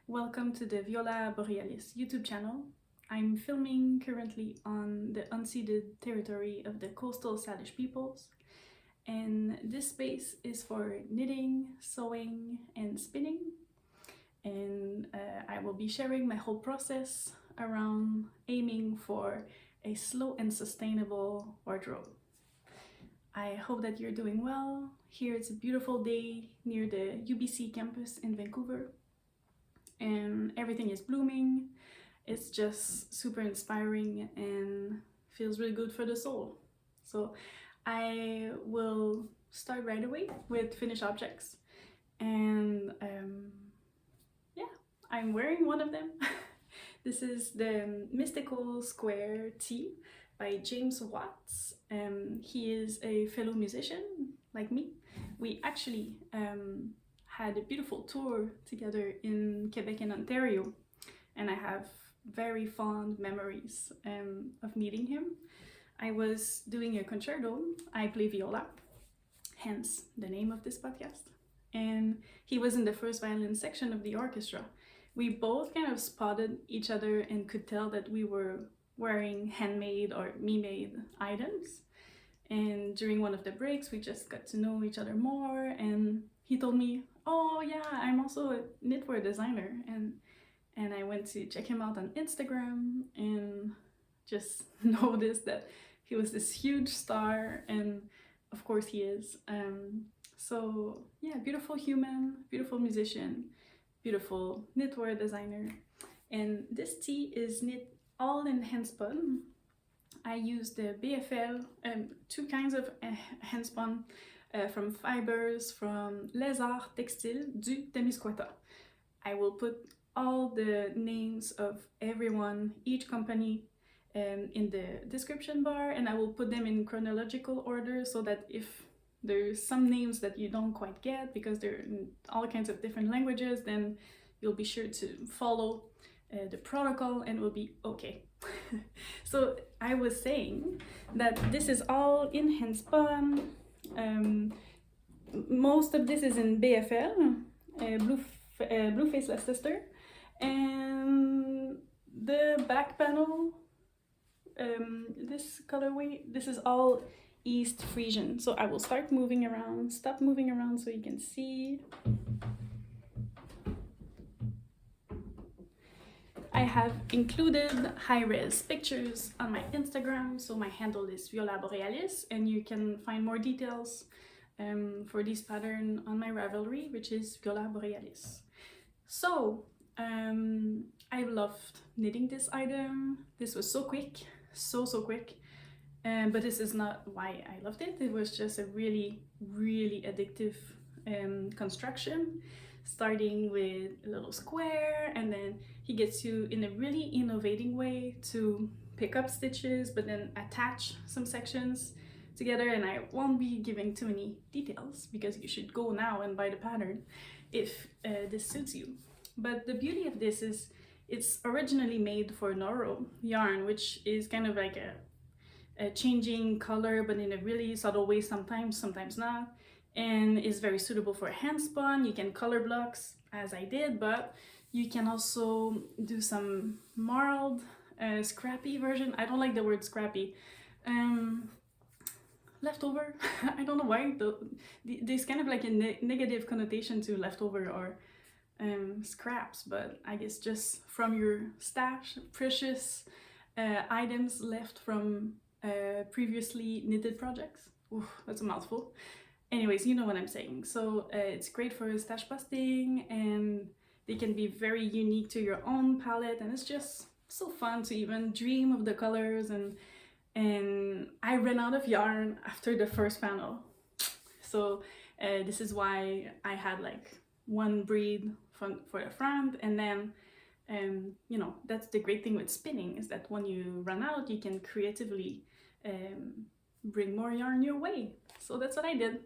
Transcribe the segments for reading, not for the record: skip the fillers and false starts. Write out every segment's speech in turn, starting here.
Welcome to the Viola Borealis YouTube channel. I'm filming currently on the unceded territory of the coastal Salish peoples, and this space is for knitting, sewing, and spinning. And I will be sharing my whole process around aiming for a slow and sustainable wardrobe. I hope that you're doing well. Here it's a beautiful day near the UBC campus in Vancouver, and everything is blooming. It's just super inspiring and feels really good for the soul. So I will start right away with finished objects, and yeah, I'm wearing one of them. This is the Mystical Square Tee by James Watts. He is a fellow musician like me. We actually had a beautiful tour together in Quebec and Ontario, and I have very fond memories of meeting him. I was doing a concerto. I play viola, hence the name of this podcast, and he was in the first violin section of the orchestra. We both kind of spotted each other and could tell that we were wearing handmade or me-made items. And during one of the breaks, we just got to know each other more, and he told me, oh yeah, I'm also a knitwear designer, and I went to check him out on Instagram and just noticed that he was this huge star, and of course he is. So yeah, beautiful human, beautiful musician, beautiful knitwear designer. And this tee is knit all in hand spun. I used the BFL, two kinds of hand spun from Fibres from Textiles du Témiscouata. I will put all the names of everyone, each company, in the description bar, and I will put them in chronological order so that if there's some names that you don't quite get because they're in all kinds of different languages, then you'll be sure to follow the protocol and will be okay. So I was saying that this is all in hand spun. Most of this is in BFL, Blue Face Leicester, and the back panel, this colorway, this is all East Frisian. So I will start moving around, stop moving around so you can see. I have included high-res pictures on my Instagram, so my handle is Viola Borealis, and you can find more details for this pattern on my Ravelry, which is Viola Borealis. So I loved knitting this item. This was so quick, so quick, but this is not why I loved it. It was just a really addictive construction, starting with a little square, and then he gets you in a really innovating way to pick up stitches but then attach some sections together. And I won't be giving too many details because you should go now and buy the pattern if this suits you. But the beauty of this is it's originally made for Noro yarn, which is kind of like a changing color but in a really subtle way sometimes not, and is very suitable for hand spun. You can color blocks as I did, but you can also do some marled, scrappy version. I don't like the word scrappy. Leftover. I don't know why. There's kind of like a negative connotation to leftover or scraps, but I guess just from your stash, precious items left from previously knitted projects. Oof, that's a mouthful. Anyways, you know what I'm saying. So it's great for stash busting, and they can be very unique to your own palette, and it's just so fun to even dream of the colors. And I ran out of yarn after the first panel, so this is why I had like one breed for the front, and then you know, that's the great thing with spinning, is that when you run out, you can creatively bring more yarn your way. So that's what I did,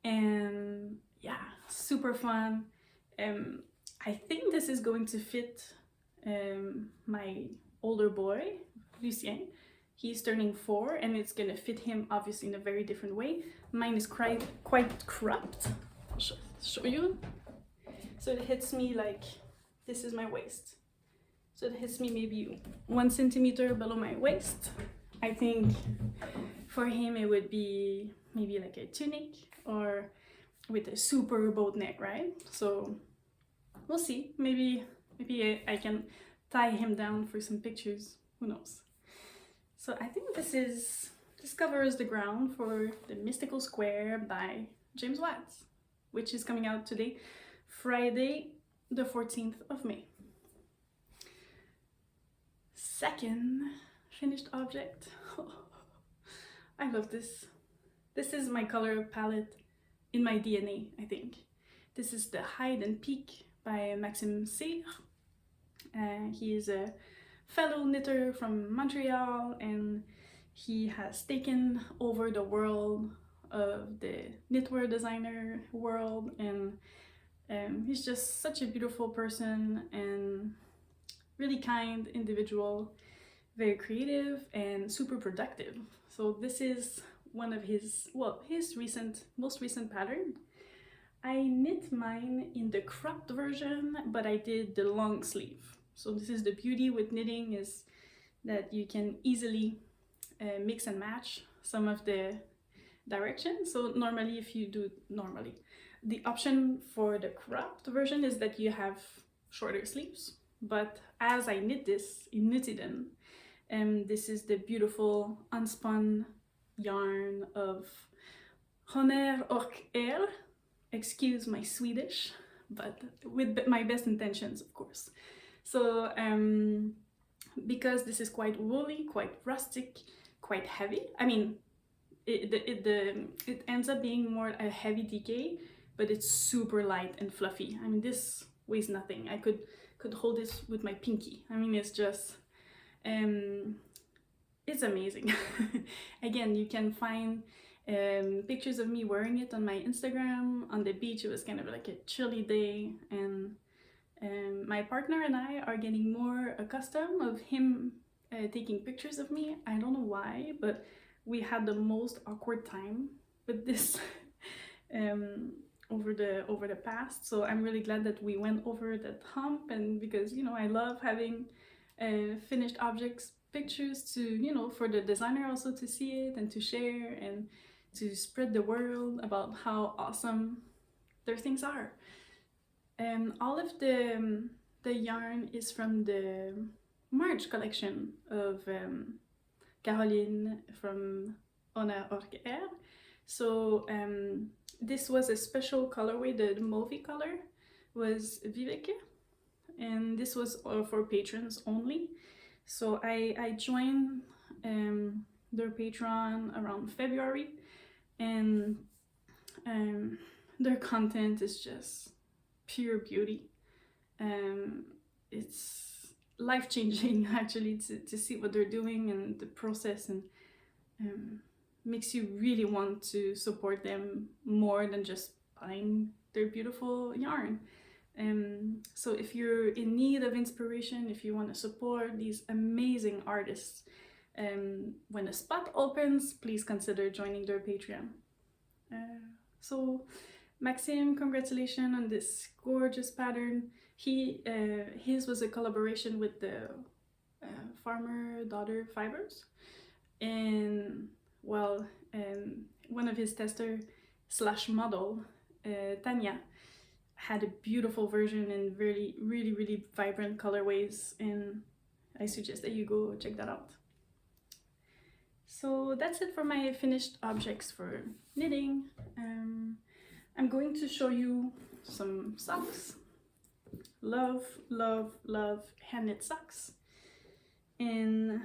and yeah, super fun. I think this is going to fit my older boy, Lucien. He's turning 4, and it's gonna fit him obviously in a very different way. Mine is quite cropped. I'll show you. So it hits me like this is my waist. So it hits me maybe 1 centimeter below my waist. I think for him it would be maybe like a tunic or with a super boat neck, right? So we'll see. Maybe I can tie him down for some pictures. Who knows? So I think this covers the ground for The Mystical Square by James Watts, which is coming out today, Friday, the 14th of May. Second finished object. I love this. This is my color palette in my DNA, I think. This is the Hide and Peak by Maxim. He is a fellow knitter from Montreal, and he has taken over the world of the knitwear designer world, and he's just such a beautiful person and really kind individual, very creative and super productive. So this is one of his, well, his most recent pattern. I knit mine in the cropped version, but I did the long sleeve. So this is the beauty with knitting, is that you can easily mix and match some of the directions. So normally, the option for the cropped version is that you have shorter sleeves. But as I knit this in Nutiden, this is the beautiful unspun yarn of Mohair. Excuse my Swedish, but with my best intentions, of course. So because this is quite woolly, quite rustic, quite heavy. I mean, it ends up being more a heavy DK, but it's super light and fluffy. I mean, this weighs nothing. I could hold this with my pinky. I mean, it's just it's amazing. Again, you can find pictures of me wearing it on my Instagram. On the beach, it was kind of like a chilly day, and my partner and I are getting more accustomed of him taking pictures of me. I don't know why, but we had the most awkward time with this over the past. So I'm really glad that we went over that hump, and because, you know, I love having finished objects pictures to, you know, for the designer also to see it and to share and to spread the word about how awesome their things are. All of the yarn is from the March collection of Caroline from Mohair. So this was a special colorway. The mauve color was Lévesque, and this was for patrons only. So I joined their Patreon around February, and their content is just pure beauty. It's life-changing actually to see what they're doing and the process, and makes you really want to support them more than just buying their beautiful yarn. So if you're in need of inspiration, if you want to support these amazing artists, when the spot opens, please consider joining their Patreon. So Maxim, congratulations on this gorgeous pattern. His was a collaboration with the farmer daughter Fibres, and well, one of his tester / model, Tanya, had a beautiful version in really vibrant colorways, and I suggest that you go check that out. So that's it for my finished objects for knitting. I'm going to show you some socks. Love hand knit socks, and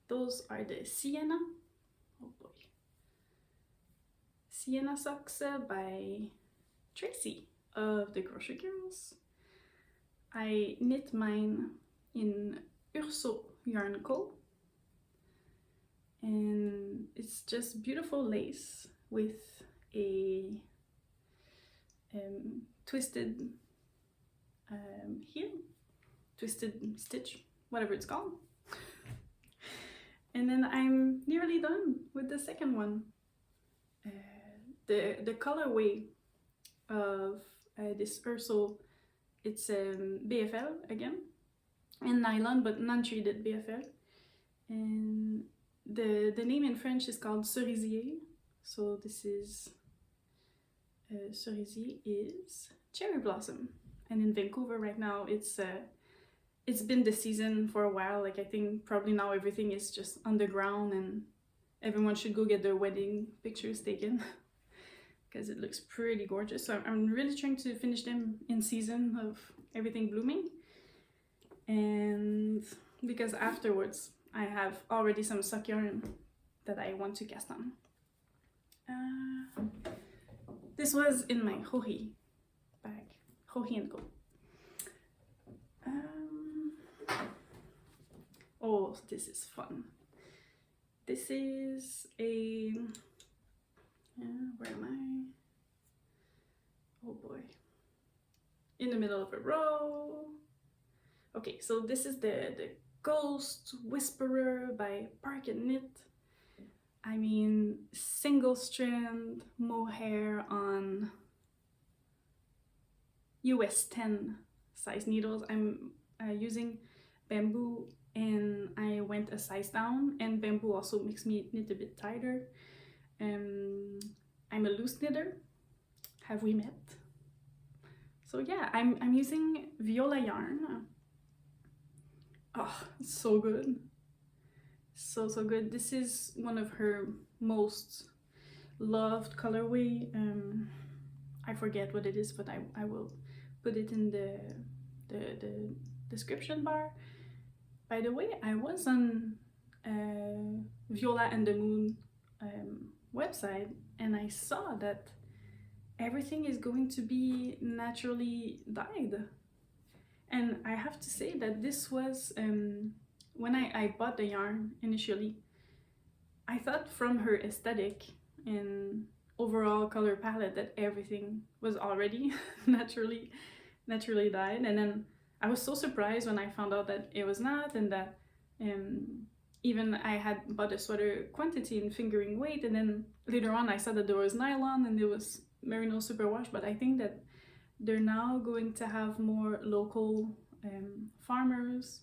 those are the Siena. Oh boy, Siena socks by Tracie of the Grocery Girls. I knit mine in Urso Yarn Co. And it's just beautiful lace with a twisted heel, twisted stitch, whatever it's called. And then I'm nearly done with the second one. The colorway of this Urso It's BFL again, and nylon, but non-treated BFL. And the name in French is called Cerisier. So this is Cerisier is cherry blossom, and in Vancouver right now it's been the season for a while. Like I think probably now everything is just underground and everyone should go get their wedding pictures taken because it looks pretty gorgeous. So I'm really trying to finish them in season of everything blooming, and because afterwards I have already some sock yarn that I want to cast on. This was in my Hohi bag, Hohi & Co. Oh, this is fun. This is a, where am I? Oh boy. In the middle of a row. Okay, so this is the Ghost Whisperer by Park and Knit. I mean, single strand mohair on US 10 size needles. I'm using bamboo, and I went a size down, and bamboo also makes me knit a bit tighter. I'm a loose knitter. Have we met? So yeah, I'm using Viola yarn. Oh, it's so good. So good. This is one of her most loved colorway. I forget what it is, but I will put it in the description bar. By the way, I was on Viola and the Moon website, and I saw that everything is going to be naturally dyed. And I have to say that this was, when I bought the yarn initially, I thought from her aesthetic and overall color palette that everything was already naturally dyed. And then I was so surprised when I found out that it was not, and that even I had bought a sweater quantity in fingering weight, and then later on I saw that there was nylon and there was merino superwash. But I think that they're now going to have more local farmers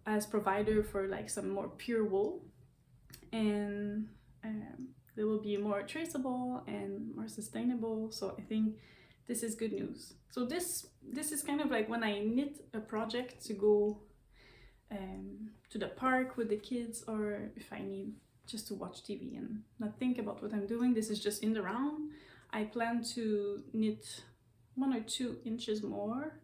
as provider for like some more pure wool, and they will be more traceable and more sustainable. So I think this is good news. So this is kind of like when I knit a project to go to the park with the kids, or if I need just to watch TV and not think about what I'm doing. This is just in the round. I plan to knit 1 or 2 inches more,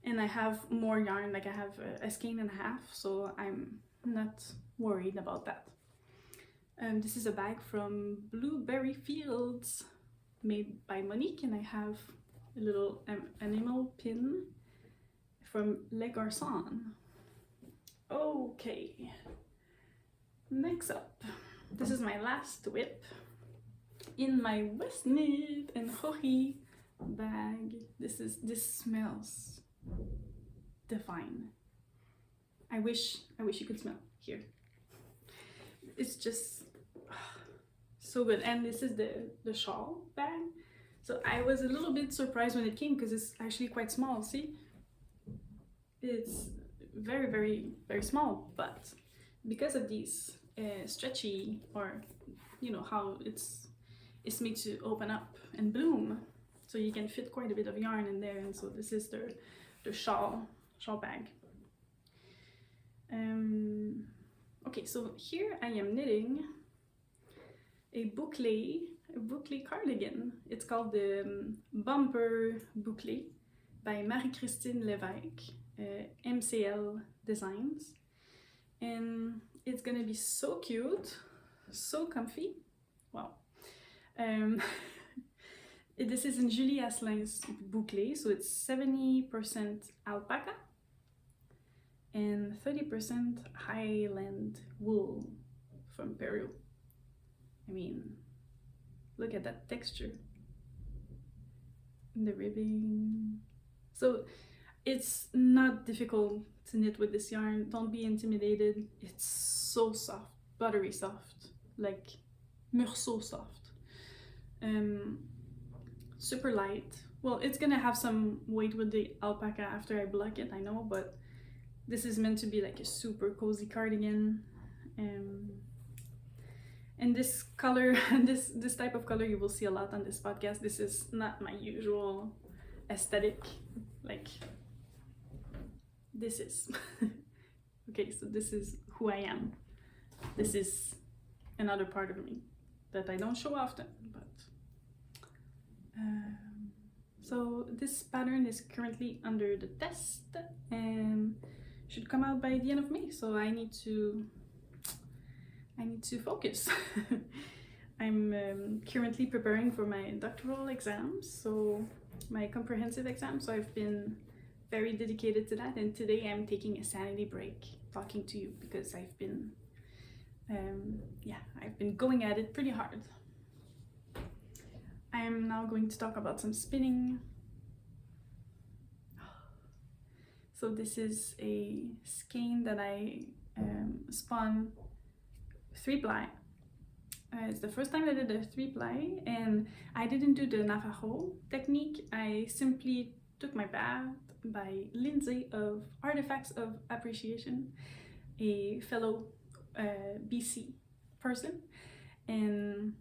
and I have more yarn. Like I have a skein and a half, so I'm not worried about that. This is a bag from Blueberry Fields made by Monique, and I have a little animal pin from Le Garçon. Okay, next up, this is my last whip in my West Knit and Hohi bag. This smells divine. I wish you could smell here. It's just so good. And this is the shawl bag. So I was a little bit surprised when it came because it's actually quite small. See, it's very, very, very small, but because of these stretchy, or you know how it's made to open up and bloom, so you can fit quite a bit of yarn in there. And so this is the shawl bag. Okay, so here I am knitting a bouclé cardigan. It's called the Bumper Bouclé by Marie-Christine Lévesque, MCL Designs, and it's gonna be so cute, so comfy. Wow. This is in Julie Asselin's Bouclé, so it's 70% alpaca and 30% Highland wool from Peru. I mean, look at that texture and the ribbing. So it's not difficult to knit with this yarn. Don't be intimidated. It's so soft, buttery soft, like Urso soft. Super light. well, it's gonna have some weight with the alpaca after I block it, I know, but this is meant to be like a super cozy cardigan. And this color, this type of color you will see a lot on this podcast. This is not my usual aesthetic, like this is. Okay, so this is who I am. This is another part of me that I don't show often, but so this pattern is currently under the test and should come out by the end of May, so I need to focus. I'm currently preparing for my doctoral exams, so my comprehensive exam, so I've been very dedicated to that, and today I'm taking a sanity break talking to you because I've been going at it pretty hard. I'm now going to talk about some spinning. So this is a skein that I spun 3-ply. It's the first time I did a 3-ply, and I didn't do the Navajo technique. I simply took my bath by Lindsey of Artifacts of Appreciation, a fellow BC person, and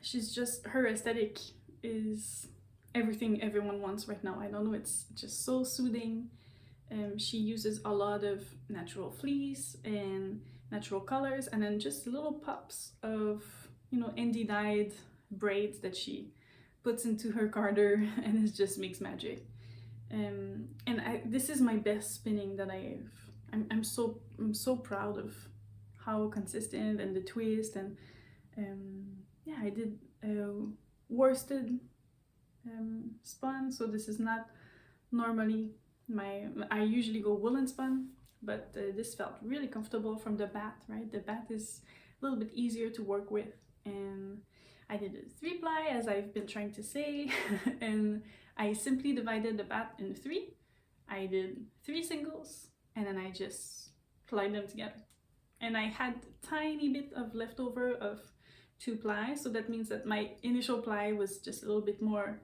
she's just, her aesthetic is everything everyone wants right now. I don't know, it's just so soothing. She uses a lot of natural fleece and natural colors, and then just little pops of, you know, indie dyed braids that she puts into her carder, and it just makes magic. And this is my best spinning that I'm so proud of how consistent and the twist, and yeah, I did worsted spun, so this is not normally I usually go woolen spun, but this felt really comfortable from the bat, right? The bat is a little bit easier to work with, and I did a 3-ply as I've been trying to say, and I simply divided the bat in 3. I did 3 singles, and then I just plied them together. And I had a tiny bit of leftover of 2-ply, so that means that my initial ply was just a little bit more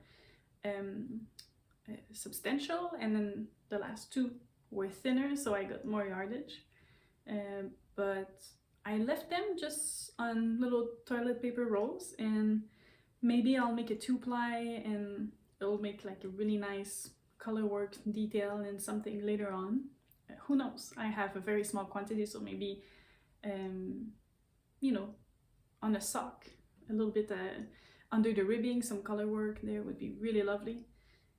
substantial, and then the last 2 were thinner, so I got more yardage. But I left them just on little toilet paper rolls, and maybe I'll make a 2-ply and it'll make like a really nice color work detail and something later on. Who knows? I have a very small quantity, so maybe you know, on a sock, a little bit under the ribbing, some color work there would be really lovely,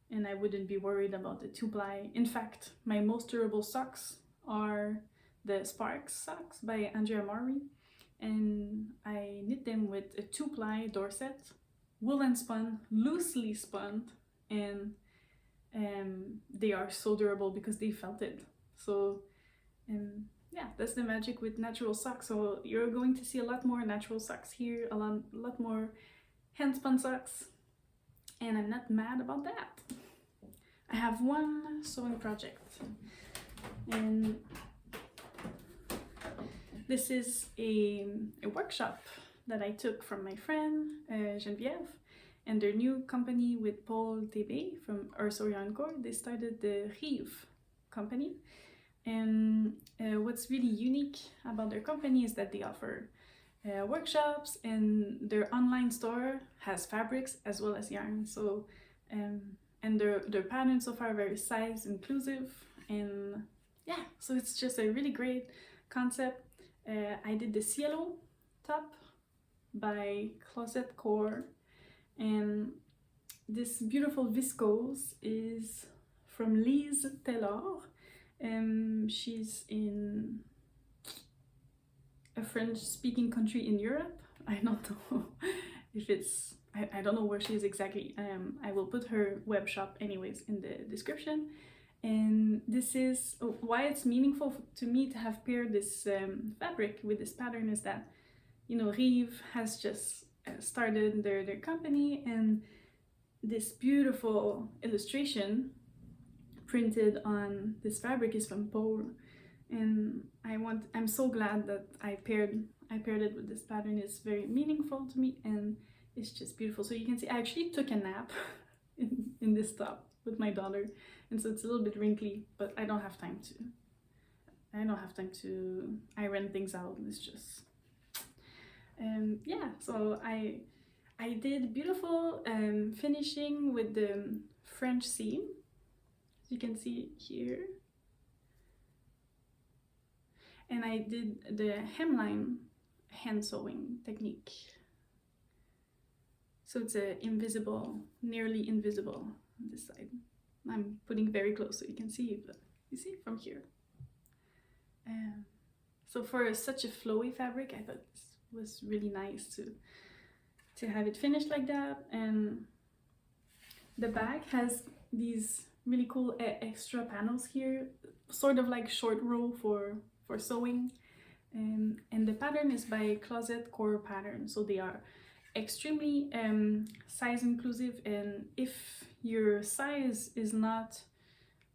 and I wouldn't be worried about the 2-ply. In fact, my most durable socks are the Sparks socks by Andrea Murray, and I knit them with a 2-ply Dorset, woolen spun, loosely spun, and they are so durable because they felted. So yeah, that's the magic with natural socks. So you're going to see a lot more natural socks here, a lot more hand spun socks, and I'm not mad about that. I have one sewing project, and this is a workshop that I took from my friend Geneviève and their new company with Paul Tebe from Urso. They started the Rives company, and what's really unique about their company is that they offer workshops, and their online store has fabrics as well as yarn. So and their patterns so far are very size inclusive, and yeah, so it's just a really great concept. I did the Cielo top by Closet Core, and this beautiful viscose is from Lise Tailor. She's in a French-speaking country in Europe. I don't know if it's, I don't know where she is exactly. I will put her web shop anyways in the description. And this is why it's meaningful to me to have paired this fabric with this pattern, is that, you know, Rives has just started their company, and this beautiful illustration printed on this fabric is from Paul, and I'm so glad that I paired it with this pattern. It's very meaningful to me, and it's just beautiful. So you can see I actually took a nap in this top with my daughter, and so it's a little bit wrinkly, but I don't have time to iron things out. It's just yeah, so I did beautiful finishing with the French seam, as you can see here, and I did the hemline hand sewing technique. So it's invisible, nearly invisible on this side. I'm putting very close so you can see, but you see from here. So for such a flowy fabric, I thought this was really nice to have it finished like that. And the back has these really cool extra panels here, sort of like short row for sewing. And the pattern is by Closet Core Pattern, so they are extremely size inclusive, and if your size is not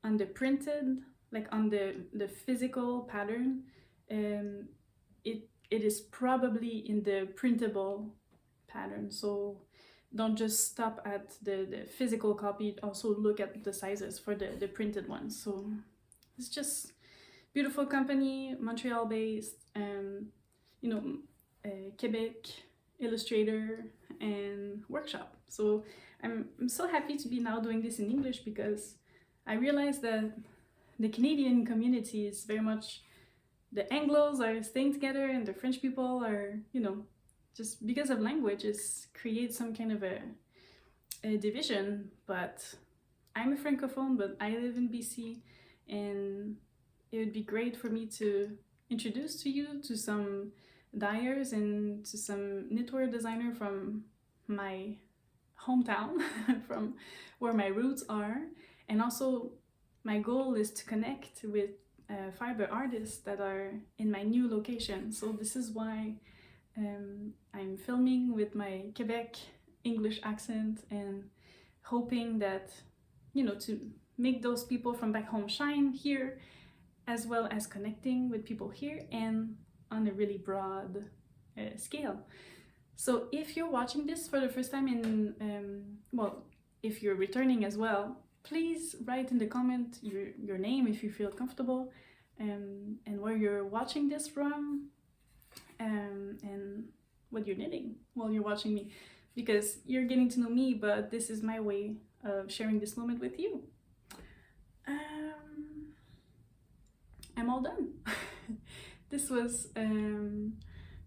on the printed, like on the physical pattern, it is probably in the printable pattern. So don't just stop at the physical copy, also look at the sizes for the printed ones. So it's just beautiful company, Montreal based, you know, Quebec illustrator and workshop. So I'm so happy to be now doing this in English, because I realized that the Canadian community is very much, the Anglos are staying together and the French people are, you know, just because of languages create some kind of a division. But I'm a Francophone, but I live in BC, and it would be great for me to introduce to you to some dyers and to some knitwear designer from my hometown, from where my roots are. And also my goal is to connect with fiber artists that are in my new location. So this is why I'm filming with my Quebec English accent, and hoping that, you know, to make those people from back home shine here, as well as connecting with people here and on a really broad scale. So if you're watching this for the first time, and well, if you're returning as well, please write in the comment your name if you feel comfortable, and where you're watching this from, and what you're knitting while you're watching me, because you're getting to know me, but this is my way of sharing this moment with you. I'm all done. This was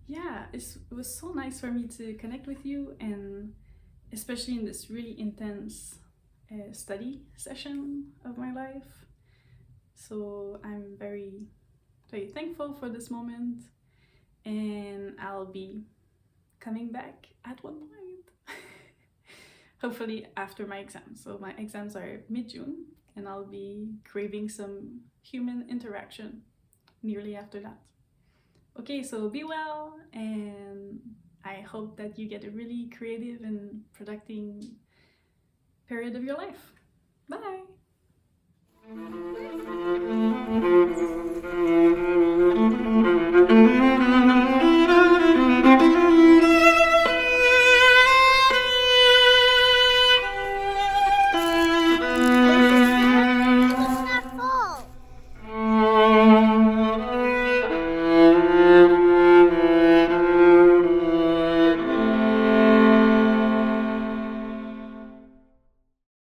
yeah, it was so nice for me to connect with you, and especially in this really intense study session of my life. So I'm very, very thankful for this moment, and I'll be coming back at one point. Hopefully after my exams. So my exams are mid-June, and I'll be craving some human interaction nearly after that. Okay, so be well, and I hope that you get a really creative and productive period of your life. Bye!